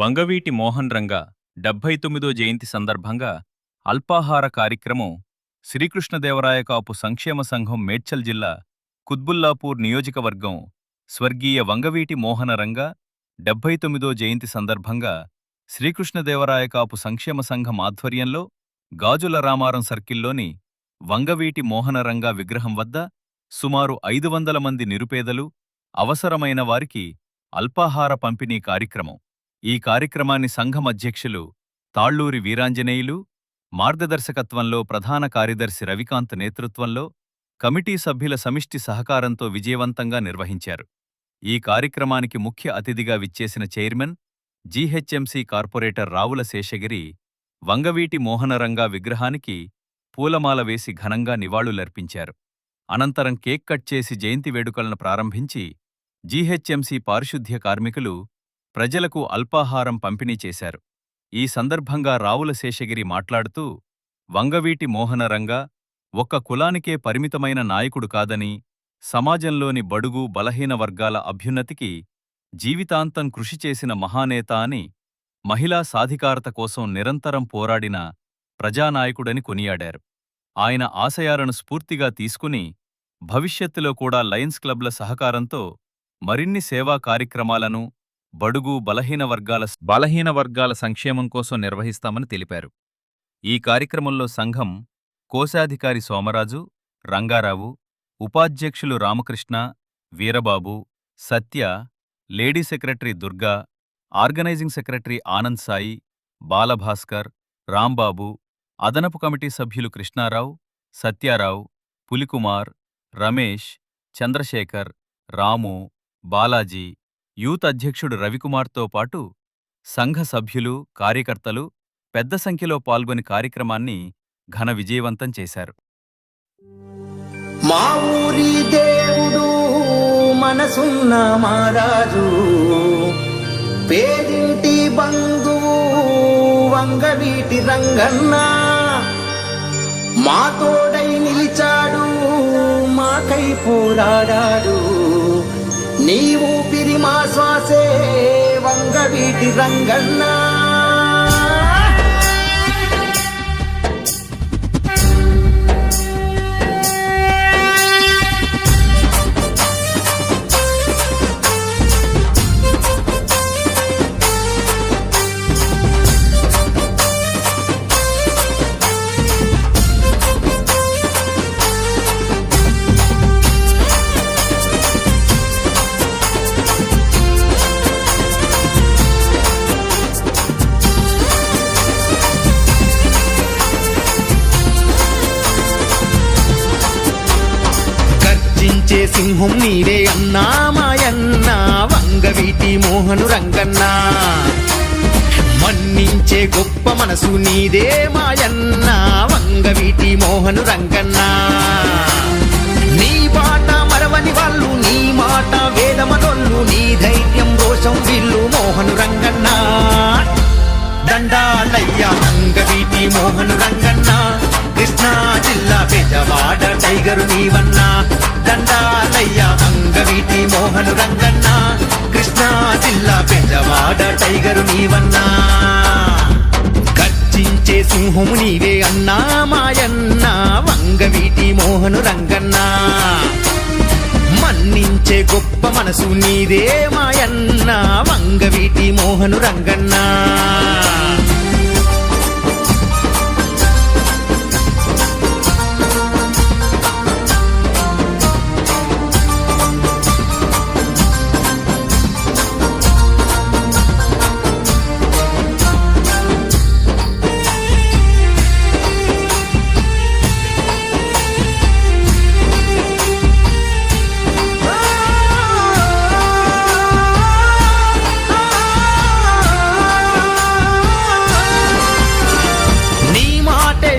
వంగవీటి మోహన్ రంగ 79వ జయంతి సందర్భంగా అల్పాహార కార్యక్రమం శ్రీకృష్ణదేవరాయ కాపు సంక్షేమ సంఘం మేడ్చల్ జిల్లా కుత్బుల్లాపూర్ నియోజకవర్గం స్వర్గీయ వంగవీటి మోహన రంగ 79వ జయంతి సందర్భంగా శ్రీకృష్ణదేవరాయ కాపు సంక్షేమ సంఘం ఆధ్వర్యంలో గాజుల రామారం సర్కిల్లోని వంగవీటి మోహన రంగ విగ్రహం వద్ద సుమారు 500 మంది నిరుపేదలు, అవసరమైన వారికి అల్పాహార పంపిణీ కార్యక్రమం. ఈ కార్యక్రమాన్ని సంఘం అధ్యక్షులు తాళ్లూరి వీరాంజనేయులు మార్గదర్శకత్వంలో ప్రధాన కార్యదర్శి రవికాంత్ నేతృత్వంలో కమిటీ సభ్యుల సమిష్టి సహకారంతో విజయవంతంగా నిర్వహించారు. ఈ కార్యక్రమానికి ముఖ్య అతిథిగా విచ్చేసిన chairman, GHMC corporator Ravula Seshagiri Vangaveeti Mohanaranga విగ్రహానికి పూలమాల వేసి ఘనంగా నివాళులర్పించారు. అనంతరం కేక్ కట్ చేసి జయంతి వేడుకలను ప్రారంభించి జీహెచ్ఎంసీ పారిశుద్ధ్య కార్మికులు ప్రజలకు అల్పాహారం పంపిణీ చేశారు. ఈ సందర్భంగా రావుల శేషగిరి మాట్లాడుతూ, వంగవీటి మోహన రంగ ఒక్క కులానికే పరిమితమైన నాయకుడు కాదని, సమాజంలోని బడుగు బలహీన వర్గాల అభ్యున్నతికి జీవితాంతం కృషి చేసిన మహానేత అని, మహిళా సాధికారత కోసం నిరంతరం పోరాడిన ప్రజానాయకుడని కొనియాడారు. ఆయన ఆశయాలను స్ఫూర్తిగా తీసుకుని భవిష్యత్తులో కూడా లయన్స్ క్లబ్ల సహకారంతో మరిన్ని సేవా కార్యక్రమాలను బడుగు బలహీన వర్గాల సంక్షేమం కోసం నిర్వహిస్తామని తెలిపారు. ఈ కార్యక్రమంలో సంఘం కోశాధికారి సోమరాజు, రంగారావు, ఉపాధ్యక్షులు Ramakrishna, Veerababu, Satya, lady secretary Durga, organising secretary Anand Sai, Balabhaskar, Rambabu, అదనపు కమిటీ సభ్యులు కృష్ణారావు, సత్యారావు, పులికుమార్, రమేష్, చంద్రశేఖర్, రాము, బాలాజీ, యూత్ అధ్యక్షుడు రవికుమార్తో పాటు సంఘ సభ్యులు, కార్యకర్తలు పెద్ద సంఖ్యలో పాల్గొని కార్యక్రమాన్ని ఘన విజయవంతం చేశారు. మా ఊరి దేవుడు మనసున్న మారాజు, పేదింటి బంధువు వంగవీటి రంగన్న, మా తోడై నిలిచాడు, మాకై పోరాడాడు, నీ ఊపిరి మా శ్వాసే వంగవీటి రంగన్న. సింహం నీరే అన్నా మాయన్న వంగవీటి మోహను రంగన్న, మన్నించే గొప్ప మనసు నీదే మాయన్న వంగవీటి మోహను రంగన్న. నీ బాట మరవని వాళ్ళు, నీ మాట వేదమనొల్లు, నీ ధైర్యం రోషం వీళ్ళు మోహను రంగన్న. దండాలయ్య వంగవీటి మోహను రంగన్న, కృష్ణా జిల్లా బెజవాడ టైగరు నీవన్నా. దండాలయ్య వంగవీటి మోహను రంగన్న, కృష్ణా జిల్లా బెజవాడ టైగరు నీవన్నా. గర్జించే సింహము నీవే అన్నా మాయన్న వంగవీటి మోహను రంగన్న, మన్నించే గొప్ప మనసు నీదే మాయన్న వంగవీటి మోహను రంగన్న.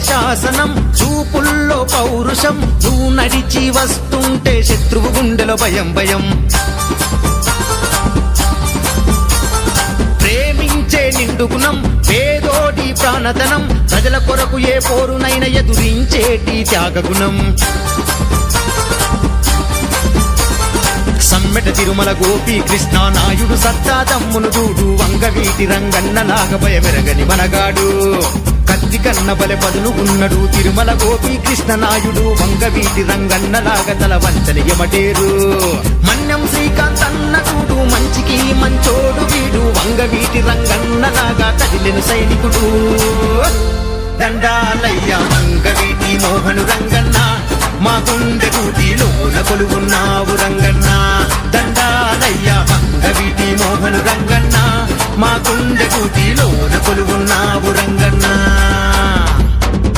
శాసనం చూపుల్లో పౌరుషం, నువ్వు నడిచి వస్తుంటే శత్రువు గుండెలో భయం భయం. ప్రేమించే నిండుగుణం, పేదోడి ప్రాణధనం, ప్రజల కొరకు ఏ పోరునైనా ఎదురించేటి త్యాగగుణం. సమ్మెట తిరుమల గోపి కృష్ణ నాయుడు సత్తా దమ్మును చూడు వంగవీటి రంగన్నలాగా భయమెరగని మనగాడు కత్తి కన్న బలె పదులు ఉన్నడు తిరుమల గోపి కృష్ణ నాయుడు వంగవీటి రంగన్నలాగా తల వంచని ఎమటేరు మన్యం శ్రీకాంత్ అన్న చూడు మంచికి మంచోడు వీడు వంగవీటి రంగన్నలాగా కదిలెను సైనికుడు దండాలయ్య వంగవీటి మోహను రంగన్న మా గుండె గూటిలోన కొలువున్నావు రంగన్న దండాలయ్య వంగవీటి మోహను రంగన్న మా గుండె గూటిలోన కొలువున్నావు రంగన్న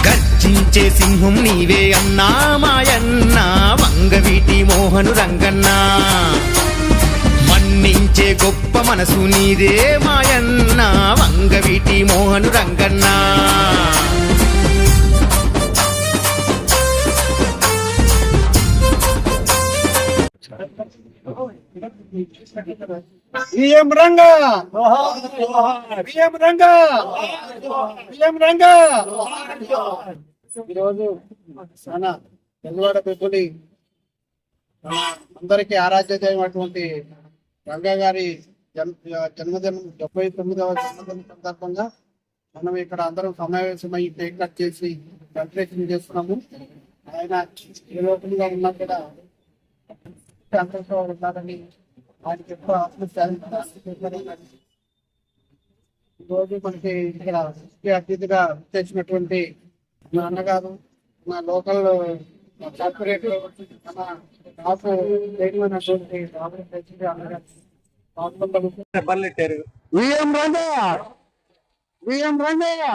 గర్జించే సింహం నీవే అన్నా మాయన్న వంగవీటి మోహను రంగన్న మన్నించే గొప్ప మనసు నీదే మాయన్న Vangaveeti Mohan Ranganna BM Ranga BM Ranga BM Ranga ఈరోజు మన తెల్లవాడ పెద్దలి అందరికీ ఆరాధ్య అయినటువంటి రంగా గారి జన్మదినం 79వ జన్మదినం సందర్భంగా మనం ఇక్కడ అందరం సమావేశమై కేక్ కట్ చేసి సెలబ్రేషన్ చేస్తున్నాము. ఆయన ఏ లోపలిగా ఉన్నా కూడా సంతోషంగా ఉన్నారని ఆయనకి ఎక్కువ ఈరోజు మనకి ఇక్కడ ముఖ్య అతిథిగా చేసినటువంటి మా అన్నగారు మా లోకల్ కార్పొరేటర్ మన నాకు చేయమైనటువంటి అన్నగారు V M Rangaiah V M Rangaiah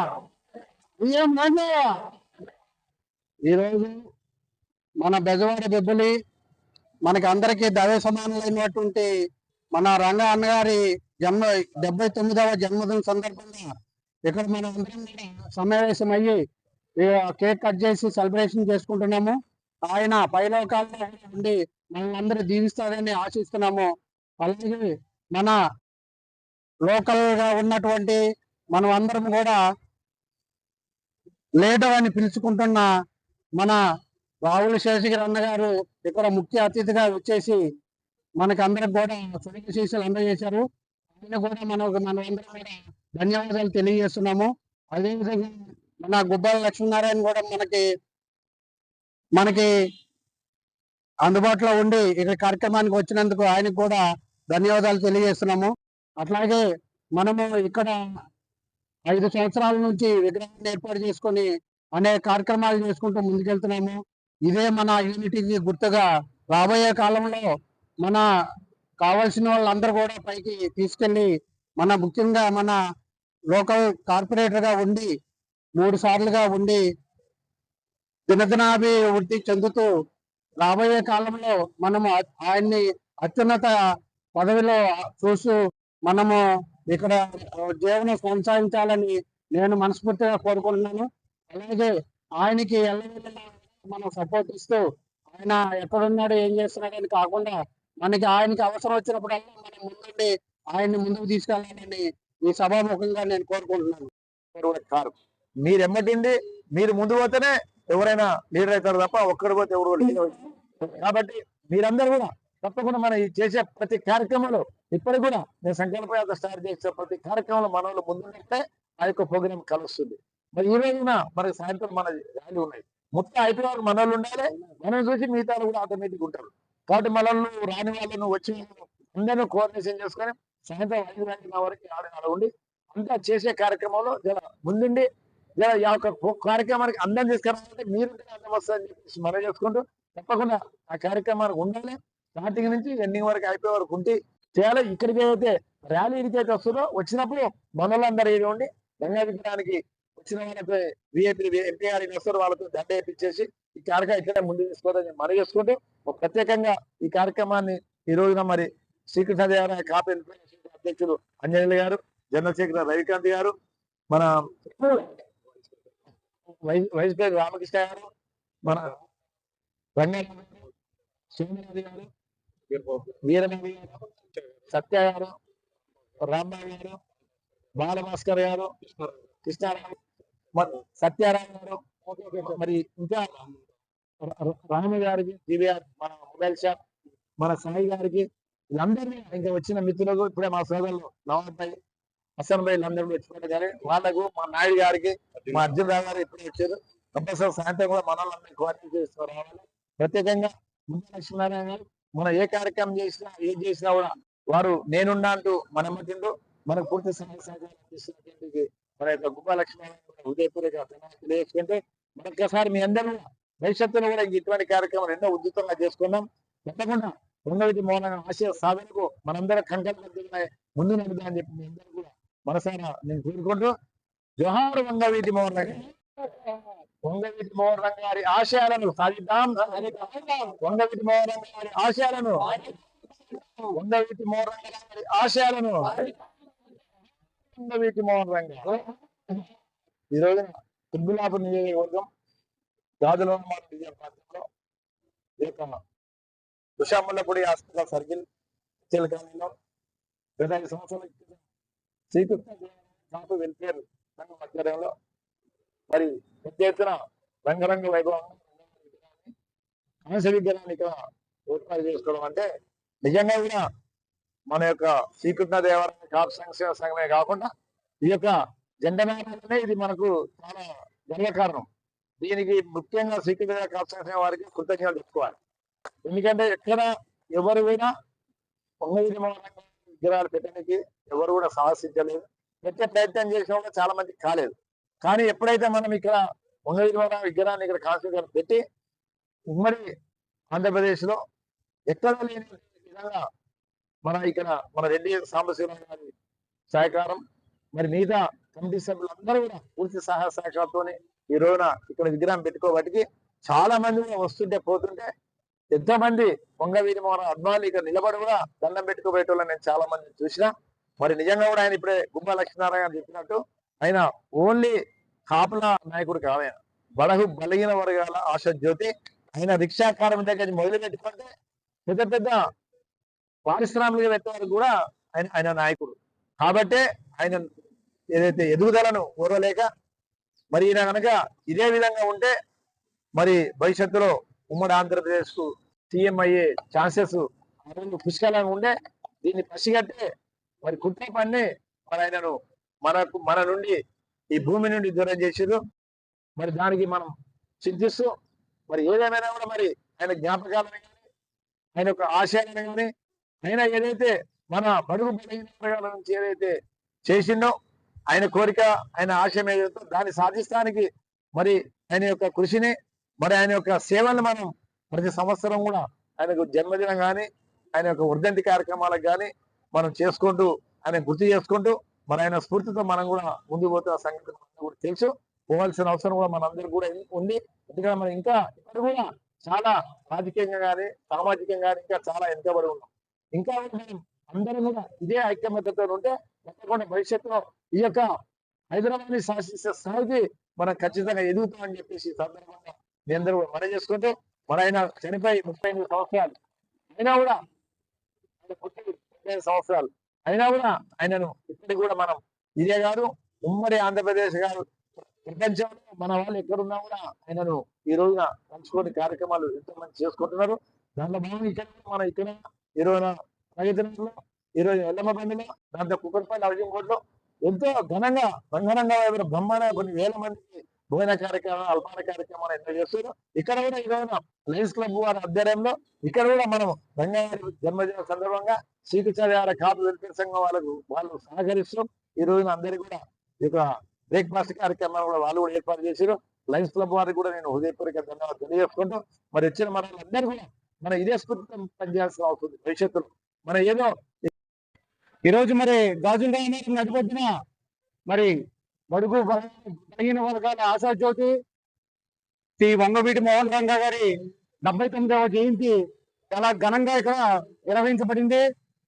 V M Rangaiah ఈరోజు మన బెజవాడ బెబ్బలి మనకి అందరికీ దైవ సమానమైనటువంటి మన రంగ అన్నగారి 79వ జన్మదిన సందర్భంగా ఇక్కడ మనం అందరం సమావేశం అయ్యి కేక్ కట్ చేసి సెలబ్రేషన్ చేసుకుంటున్నాము. ఆయన పైలోకాల్లో ఉండి మనందరూ దీవిస్తారని ఆశిస్తున్నాము. అలాగే మన లోకల్ గా ఉన్నటువంటి మనం అందరం కూడా లీడర్ అని పిలుచుకుంటున్న మన రావుల శేషగిరి అన్నగారు ఇక్కడ ముఖ్య అతిథిగా వచ్చేసి మనకి అందరికి కూడా శుభాశీస్సులు అందజేశారు. ఆయన కూడా మనందరం కూడా ధన్యవాదాలు తెలియజేస్తున్నాము. అదేవిధంగా మన గుబ్బాల లక్ష్మీనారాయణ కూడా మనకి అందుబాటులో ఉండి ఇక్కడ కార్యక్రమానికి వచ్చినందుకు ఆయనకు కూడా ధన్యవాదాలు తెలియజేస్తున్నాము. అట్లాగే మనము ఇక్కడ 5 సంవత్సరాల నుంచి విగ్రహాన్ని ఏర్పాటు చేసుకొని అనేక కార్యక్రమాలు చేసుకుంటూ ముందుకెళ్తున్నాము. ఇదే మన యూనిటీకి గుర్తుగా రాబోయే కాలంలో మన కావాల్సిన వాళ్ళందరూ కూడా పైకి తీసుకెళ్లి మన ముఖ్యంగా మన లోకల్ కార్పొరేటర్ గా ఉండి 3 సార్లుగా ఉండి దినదినాభివృద్ధి చెందుతూ రాబోయే కాలంలో మనము ఆయన్ని అత్యున్నత పదవిలో చూస్తూ మనము ఇక్కడ జీవనం కొనసాగించాలని నేను మనస్ఫూర్తిగా కోరుకుంటున్నాను. అలాగే ఆయనకి ఎల్లవేళలా మనం సపోర్ట్ ఇస్తూ ఆయన ఎక్కడున్నాడు ఏం చేస్తున్నాడని కాకుండా మనకి ఆయనకి అవసరం వచ్చినప్పుడల్లా మనం ముందుండి ఆయన్ని ముందుకు తీసుకెళ్ళాలని ఈ సభాముఖంగా నేను కోరుకుంటున్నాను. మీరు ఎమ్మటిండి మీరు ముందు పోతేనే ఎవరైనా లీడర్ అవుతారు తప్ప ఒక్కడు పోతే ఎవరు లీడర్. కాబట్టి మీరందరూ కూడా తప్పకుండా మనం చేసే ప్రతి కార్యక్రమంలో ఇప్పటికి కూడా నేను సంకల్ప యాత్ర స్టార్ట్ చేసే ప్రతి కార్యక్రమంలో మన వాళ్ళు ముందుంటే ఆ యొక్క ప్రోగ్రామ్ కలుస్తుంది. మరి ఈ రోజున మనకి సాయంత్రం మన ర్యాలీ ఉన్నాయి. మొత్తం అయిపోయిన మన వాళ్ళు ఉండాలి, మనం చూసి మిగతా కూడా ఆటోమేటిక్ ఉంటారు. కాబట్టి మనల్ని రాని వాళ్ళను వచ్చి అందరూ కోఆర్డినేషన్ చేసుకొని సాయంత్రం 5 గంటల వరకు ఆడ ఉండి అంతా చేసే కార్యక్రమంలో జర ముందుండి జర ఈ యొక్క కార్యక్రమానికి అందం తీసుకురావాలంటే మీరు అందం వస్తుందని చెప్పేసి మనం చేసుకుంటూ తప్పకుండా ఆ కార్యక్రమానికి ఉండాలి. స్టార్టింగ్ నుంచి ఎండింగ్ వరకు అయిపోయే వరకు ఉంటే చేయాలి. ఇక్కడికి అయితే ర్యాలీ ఇడికైతే వస్తుందో వచ్చినప్పుడు మనోళ్ళందరూ ఏది ఉండి రంగాధిపడానికి వచ్చిన వాళ్ళకి విఐపీ ఎంపీ గారికి వస్తారు, వాళ్ళతో దండ వేయించేసి ఈ కార్యక్రమం ఇక్కడే ముందు తీసుకోవాలని మనం చేసుకుంటూ ప్రత్యేకంగా ఈ కార్యక్రమాన్ని ఈ రోజున మరి శ్రీకృష్ణదేవరాయ కాపీ అధ్యక్షులు అంజనేయులు గారు, జనరల్ సెక్రటరీ రవికాంత్ గారు, మన వైస్ ప్రెసిడెంట్ రామకృష్ణ గారు, మన రంగారావు గారు, సోమనాథ్ గారు, వీరబాబు గారు, సత్య గారు, రాంబాబు గారు, బాలభాస్కర్ గారు, కృష్ణారావు, సత్యారావు గారు, మరి ఇంకా రామ గారికి జీవీఆర్ మన మొబైల్ షాప్ మన సాయి గారికి వీళ్ళందరినీ ఇంకా వచ్చిన మిత్రులకు ఇప్పుడే మా సోదరులు నవాబాయి హసన్ భాయ్ అందరూ వచ్చిపోయారు కానీ వాళ్ళకు మా నాయుడు గారికి మా అర్జున్ రావు గారు ఇప్పుడు వచ్చారు కంపల్సరీ సాయంత్రం కూడా మన వాళ్ళందరినీ కోఆర్డినేట్ చేస్తూ రావాలి ప్రత్యేకంగా ముందు లక్ష్మీనారాయణ గారు మనం ఏ కార్యక్రమం చేసినా ఏం చేసినా కూడా వారు నేనున్నా అంటూ మన మధ్యలో మనకు పూర్తి సహాయ సహకారం అందిస్తున్నటువంటి మన యొక్క గుబ్బా లక్ష్మీనారాయణ హృదయపూర్వక తెలియజేసుకుంటే మరొకసారి మీ అందరూ భవిష్యత్తులో కూడా ఇటువంటి కార్యక్రమాలు ఎన్నో ఉద్యుక్తంగా చేసుకున్నాం తప్పకుండా పొంగవీటి మోహన ఆశయ సాధనకు మనందరం కంకణ ముందు నడుదా అని చెప్పి మీ అందరూ కూడా మనసారా నేను కోరుకుంటూ జోహార్ వంగవీటి మోహన్ గారి వంగవీటి మోహన్ రంగ గారి ఆశయాలను సాధిద్దాం వంగవీటి మోహన్ రంగ గారి ఆశయాలను వంగవీటి మోహన్ రంగ గారి ఆశయాలను వంగవీటి మోహన్ రంగ ఈ రోజున కుద్బులాపూర్ నియోజకవర్గం గాజులవనమాల నియోజకవర్గంలో ఈ యొక్క తుషాముల్లపూడి హాస్పిటల్ సర్కిల్ చిలకానీలో గత 5 సంవత్సరాల క్రితం శ్రీకృష్ణ కాపు వెల్ఫేర్ సంఘం ఆధ్వర్యంలో మరి పెద్ద ఎత్తున రంగరంగ వైభవంగా కాంస్య విగ్రహాన్ని ఇక్కడ ఏర్పాటు చేసుకోవడం అంటే నిజంగా కూడా మన యొక్క శ్రీకృష్ణ దేవాలయ కాపు సంక్షేమ సంఘమే కాకుండా ఈ యొక్క జెండనాటనే ఇది మనకు చాలా గర్వకారణం. దీనికి ముఖ్యంగా శ్రీకృష్ణ దేవాలయ కాపు సంక్షేమ వారికి కృతజ్ఞతలు చెప్పుకోవాలి. ఎందుకంటే ఎక్కడ ఎవరు పోయినా పొంగవీటి విగ్రహాలు పెట్టడానికి ఎవరు కూడా సాహసించలేదు. పెట్టే ప్రయత్నం చేసినా కూడా చాలా మందికి కాలేదు. కానీ ఎప్పుడైతే మనం ఇక్కడ పొంగవీటి విగ్రహాన్ని ఇక్కడ కాన్స్టిట్యూషన్ పెట్టి ఉమ్మడి ఆంధ్రప్రదేశ్ లో ఎక్కడ లేని విధంగా మన రెడ్డి సాంబశివరావు గారి సహకారం మరి మిగతా కమిటీ సభ్యులందరూ కూడా పూర్తి సహాయ సహకారంతో ఈ రోజున ఇక్కడ విగ్రహం పెట్టుకోబట్టి చాలా మంది కూడా వస్తుంటే పోతుంటే ఎంతో మంది పొంగవీటి మోహన అభిమానులు ఇక్కడ నిలబడి కూడా దండం పెట్టుకోబెట్టేవాళ్ళని నేను చాలా మంది చూసినా. మరి నిజంగా కూడా ఆయన ఇప్పుడే గుబ్బా లక్ష్మీనారాయణ చెప్పినట్టు ఆయన ఓన్లీ కాపుల నాయకుడు కాదు, ఆయన బడగు బలహీన వర్గాల ఆశ జ్యోతి. ఆయన రిక్షా కార్మికుల దగ్గర మొదలు పెట్టుకుంటే పెద్ద పెద్ద పారిశ్రామికవేత్తలకు కూడా ఆయన నాయకుడు. కాబట్టే ఆయన ఏదైతే ఎదుగుదలను ఓర్వలేక మరి ఈయన కనుక ఇదే విధంగా ఉంటే మరి భవిష్యత్తులో ఉమ్మడి ఆంధ్రప్రదేశ్ కు సీఎం అయ్యే ఛాన్సెస్ పుష్కలంగా ఉండే. దీన్ని పసిగట్టే మరి కుట్ర పన్ని మరి ఆయనను మన నుండి ఈ భూమి నుండి దూరం చేసారు. మరి దానికి మనం చింతిస్తూ మరి ఏదేమైనా కూడా మరి ఆయన జ్ఞాపకాలను కానీ ఆయన యొక్క ఆశయాలను కానీ ఆయన ఏదైతే మన బడుగు బలహీన వర్గాల నుంచి ఏదైతే చేసిండో ఆయన కోరిక ఆయన ఆశయం ఏదైతే దాన్ని సాధిస్తానికి మరి ఆయన యొక్క కృషిని మరి ఆయన యొక్క సేవలను మనం ప్రతి సంవత్సరం కూడా ఆయనకు జన్మదినం కానీ ఆయన యొక్క వర్ధంతి కార్యక్రమాలకు కానీ మనం చేసుకుంటూ ఆయన గుర్తు చేసుకుంటూ మరి ఆయన స్ఫూర్తితో మనం కూడా ముందుకు పోతున్న సంగతి కూడా తెలుసు. పోవాల్సిన అవసరం కూడా మనందరికీ కూడా ఉంది. ఎందుకంటే మనం ఇంకా ఇప్పుడు కూడా చాలా రాజకీయంగా కానీ సామాజికంగా కానీ ఇంకా చాలా వెనుకబడి ఉన్నాం. ఇంకా మనం అందరం కూడా ఇదే ఐక్యమత్యతో ఉంటే తప్పకుండా భవిష్యత్తులో ఈ యొక్క హైదరాబాద్ ని శాసించే స్థాయికి మనం ఖచ్చితంగా ఎదుగుతామని చెప్పేసి సందర్భంగా మీ అందరూ మనం చేసుకుంటూ మన ఆయన చనిపోయి 38 సంవత్సరాలు అయినా కూడా ఆయన పుట్టి 35 సంవత్సరాలు అయినా కూడా ఆయనను ఇప్పటికి కూడా మనం ఇదే కాదు ఉమ్మడి ఆంధ్రప్రదేశ్ గారు ప్రపంచంలో మన వాళ్ళు ఎక్కడున్నా కూడా ఆయనను ఈ రోజున పంచుకోని కార్యక్రమాలు ఎంతో మంది చేసుకుంటున్నారు. దాంట్లో మనం ఇక్కడ ఈ రోజున ప్రగతిలో ఈ రోజు ఎల్లమ్మ బండిలో దాంట్లో కుక్కడపల్లి హౌసింగ్ బోర్డులో ఎంతో ఘనంగా రంగరంగా బ్రహ్మాండంగా కొన్ని వేల మందికి భోజన కార్యక్రమాలు అల్పాన కార్యక్రమాలు ఎన్నో చేస్తారు. ఇక్కడ కూడా ఈ రోజున లయన్స్ క్లబ్ వారి ఆధ్వర్యంలో ఇక్కడ కూడా మనం రంగారెడ్డి జన్మదిన సందర్భంగా శ్రీకృష్ణ కాపు వెల్ఫేర్ సంఘం వాళ్ళు సహకరిస్తూ ఈ రోజున అందరికీ కూడా ఈ యొక్క బ్రేక్ఫాస్ట్ కార్యక్రమాలు కూడా వాళ్ళు కూడా ఏర్పాటు చేశారు. లయన్స్ క్లబ్ వారికి కూడా నేను హృదయపూర్వక ధన్యవాదాలు తెలియజేసుకుంటూ మరి వచ్చిన అందరూ కూడా మనం ఇదే స్ఫూర్తితో పనిచేయాల్సిన అవుతుంది. భవిష్యత్తులో మనం ఏదో ఈరోజు మరి గాజుల నడిపొద్దున మరి బడుగు బలహీన వర్గాల ఆశా జ్యోతి శ్రీ వంగవీటి మోహన్ రంగ గారి 79వ జయంతి చాలా ఘనంగా ఇక్కడ నిర్వహించబడింది.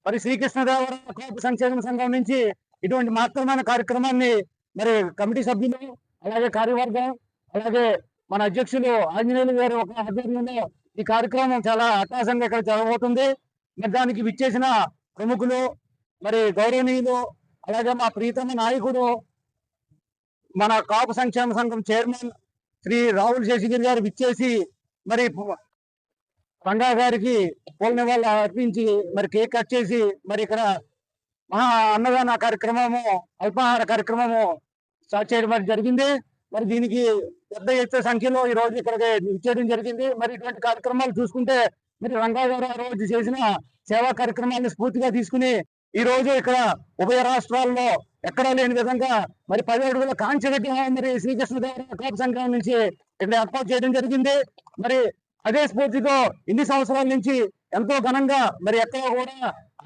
మరి శ్రీకృష్ణదేవరాయ కాపు సంక్షేమ సంఘం నుంచి ఇటువంటి మహత్తరమైన కార్యక్రమాన్ని మరి కమిటీ సభ్యులు అలాగే కార్యవర్గం అలాగే మన అధ్యక్షులు ఆంజనేయులు గారు ఒక ఆధ్వర్యంలో ఈ కార్యక్రమం చాలా అట్టాసంగా ఇక్కడ జరగబోతుంది. మరి దానికి విచ్చేసిన ప్రముఖులు మరి గౌరవనీయులు అలాగే మా ప్రీతమ నాయకుడు మన కాపు సంక్షేమ సంఘం చైర్మన్ శ్రీ రాహుల్ శేషగిరి గారు విచ్చేసి మరి రంగా గారికి పూల నివాళులు అర్పించి మరి కేక్ కట్ చేసి మరి ఇక్కడ మహా అన్నదాన కార్యక్రమము, అల్పాహార కార్యక్రమము స్టార్ట్ చేయడం జరిగింది. మరి దీనికి పెద్ద ఎత్తున సంఖ్యలో ఈ రోజు ఇక్కడికి ఇచ్చేయడం జరిగింది. మరి ఇటువంటి కార్యక్రమాలు చూసుకుంటే మరి రంగా గారు ఆ రోజు చేసిన సేవా కార్యక్రమాన్ని స్ఫూర్తిగా తీసుకుని ఈ రోజు ఇక్కడ ఉభయ రాష్ట్రాల్లో ఎక్కడా లేని విధంగా మరి 10 అడుగుల కాంస్య విగ్రహం మరి శ్రీకృష్ణదేవరాయ కాపు సంఘం నుంచి ఇక్కడ ఏర్పాటు చేయడం జరిగింది. మరి అదే స్ఫూర్తితో ఇన్ని సంవత్సరాల నుంచి ఎంతో ఘనంగా మరి ఎక్కడ కూడా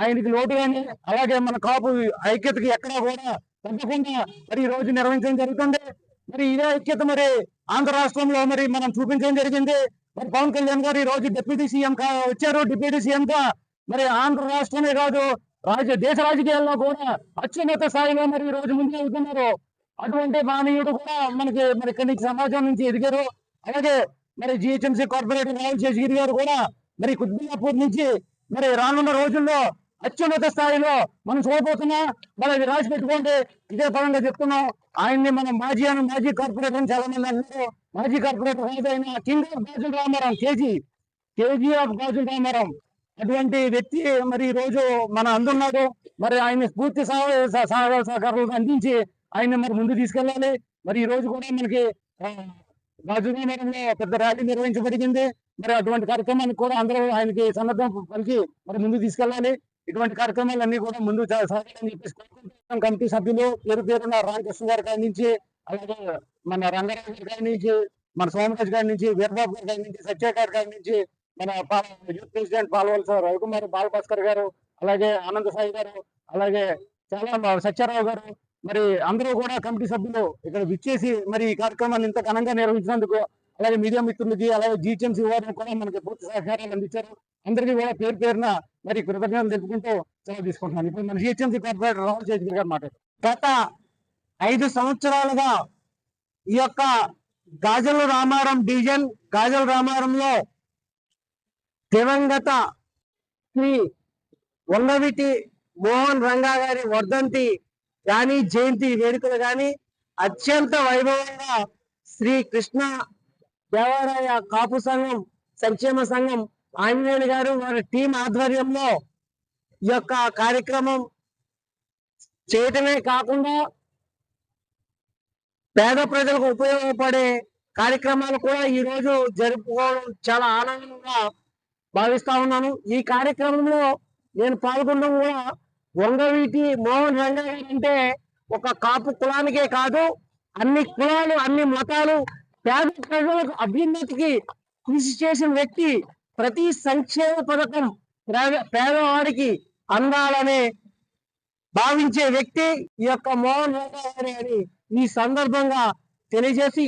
ఆయనకి లోటు కానీ అలాగే మన కాపు ఐక్యతకి ఎక్కడా కూడా తగ్గకుండా మరి ఈ రోజు నిర్వహించడం జరుగుతుంది. మరి ఇదే ఐక్యత మరి ఆంధ్ర రాష్ట్రంలో మరి మనం చూపించడం జరిగింది. మరి పవన్ కళ్యాణ్ గారు ఈ రోజు డిప్యూటీ సీఎం వచ్చారు. డిప్యూటీ సీఎం గా మరి ఆంధ్ర రాష్ట్రమే కాదు దేశ రాజకీయాల్లో కూడా అత్యున్నత స్థాయిలో మరి ఈ రోజు ముందు వెళ్తున్నారు. అటువంటి మానవుడు కూడా మనకి మరి ఇక్కడి నుంచి సమాజం నుంచి ఎదిగారు. అలాగే మరి జిహెచ్ఎంసీ కార్పొరేటర్ రాహుల్ శేషగిరి గారు కూడా మరి కుత్బుల్లాపూర్ నుంచి మరి రానున్న రోజుల్లో అత్యున్నత స్థాయిలో మనం చూడబోతున్నా. మరి అది రాసి పెట్టుకోండి. ఇదే పరంగా చెప్తున్నాం. ఆయన్ని మనం మాజీ కార్పొరేటర్ అని చాలా మంది అన్నారు. మాజీ కార్పొరేటర్ అయిన king of Gajula Ramarao, KG of Gajula Ramarao అటువంటి వ్యక్తి మరి ఈ రోజు మన అందున్నాడు. మరి ఆయన పూర్తి సహకారాలు అందించి ఆయన మరి ముందు తీసుకెళ్ళాలి. మరి ఈ రోజు కూడా మనకి గాజుల రామారంలో పెద్ద ర్యాలీ నిర్వహించబడింది. మరి అటువంటి కార్యక్రమానికి కూడా అందరూ ఆయనకి సన్నద్ధం పలికి మరి ముందు తీసుకెళ్ళాలి. ఇటువంటి కార్యక్రమాలన్నీ కూడా ముందు సాగాలని చెప్పేసి కోరుకుంటున్నాం. కమిటీ సభ్యులు పేరున రామకృష్ణ గారి కాడి నుంచి, అలాగే మన రంగారావు గారి నుంచి, మన సోమరాజు గారి నుంచి, వీరబాబు గారి నుంచి, సత్య గారి నుంచి, మన యూత్ ప్రెసిడెంట్ పాల్వలస రవికుమార్ బాలభాస్కర్ గారు, అలాగే ఆనంద సాయి గారు, అలాగే చాలా సత్యారావు గారు, మరి అందరూ కూడా కమిటీ సభ్యులు ఇక్కడ విచ్చేసి మరి ఈ కార్యక్రమాన్ని ఇంత ఘనంగా నిర్వహించినందుకు, అలాగే మీడియా మిత్రులకి, అలాగే జిహెచ్ఎంసీ వారిని కూడా మనకి పూర్తి సహకారాలు అందించారు. అందరికీ కూడా పేరున మరి కృతజ్ఞతలు తెలుపుకుంటూ సెలవు తీసుకుంటున్నాను. ఇప్పుడు మన జిహెచ్ఎంసీ కార్పొరేటర్ రాహుల్ శేషగిరి గారు మాట్లాడారు. గత 5 సంవత్సరాలుగా ఈ యొక్క గాజుల రామారం డివిజన్ గాజుల రామారంలో దివంగత శ్రీ వంగవీటి మోహన్ రంగా గారి వర్ధంతి కానీ జయంతి వేడుకలు కానీ అత్యంత వైభవంగా శ్రీ కృష్ణ దేవరాయ కాపు సంఘం సంక్షేమ సంఘం ఆంజనేయులు గారు వారి టీం ఆధ్వర్యంలో ఈ యొక్క కార్యక్రమం చేయటమే కాకుండా పేద ప్రజలకు ఉపయోగపడే కార్యక్రమాలు కూడా ఈ రోజు జరుపుకోవడం చాలా ఆనందంగా భావిస్తా ఉన్నాను. ఈ కార్యక్రమంలో నేను పాల్గొనడం కూడా వంగవీటి మోహన్ రంగా గారు అంటే ఒక కాపు కులానికే కాదు, అన్ని కులాలు అన్ని మతాలు పేద ప్రజలకు అభ్యున్నతికి కృషి చేసిన వ్యక్తి. ప్రతి సంక్షేమ పథకం పేదవాడికి అందాలని భావించే వ్యక్తి ఈ యొక్క మోహన్ రంగా గారి అని ఈ సందర్భంగా తెలియజేసి